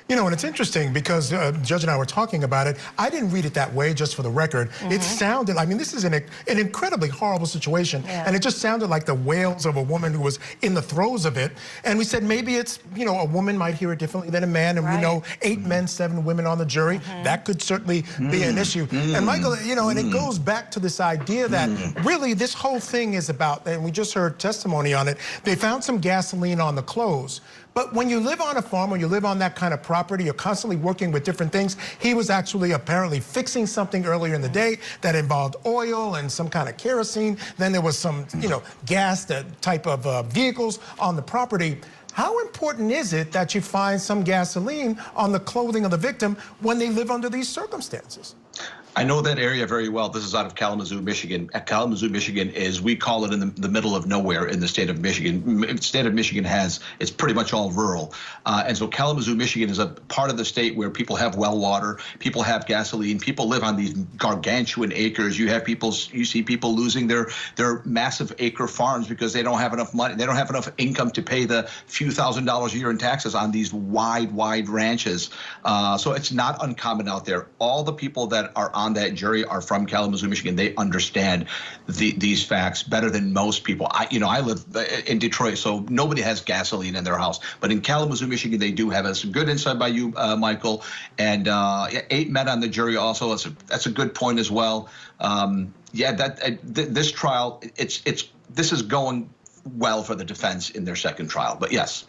You know, and it's interesting because Judge and I were talking about it. I didn't read it that way, just for the record. It sounded, I mean, this is an incredibly horrible situation. And it just sounded like the wails of a woman who was in the throes of it. And we said maybe it's, you know, a woman might hear it differently than a man. And we know 8 men, 7 women on the jury. That could certainly be an issue. And Michael, you know, and it goes back to this idea that really this whole thing is about, and we just heard testimony on it, they found some gasoline on the clothes. But when you live on a farm, when you live on that kind of property, you're constantly working with different things. He was actually apparently fixing something earlier in the day that involved oil and some kind of kerosene. Then there was some, you know, gas, that type of vehicles on the property. How important is it that you find some gasoline on the clothing of the victim when they live under these circumstances? I know that area very well. This is out of Kalamazoo, Michigan. Kalamazoo, Michigan is, we call it in the middle of nowhere in the state of Michigan. The state of Michigan it's pretty much all rural. And so Kalamazoo, Michigan is a part of the state where people have well water, people have gasoline, people live on these gargantuan acres. You see people losing their massive acre farms because they don't have enough money. They don't have enough income to pay the few $1,000s a year in taxes on these wide ranches. So it's not uncommon out there. All the people that are on that jury are from Kalamazoo, Michigan. They understand these facts better than most people. I live in Detroit, so nobody has gasoline in their house. But in Kalamazoo, Michigan, they do have it. It's a good insight by you, Michael. And 8 men on the jury also. That's a good point as well. This trial, this is going well for the defense in their second trial. But yes.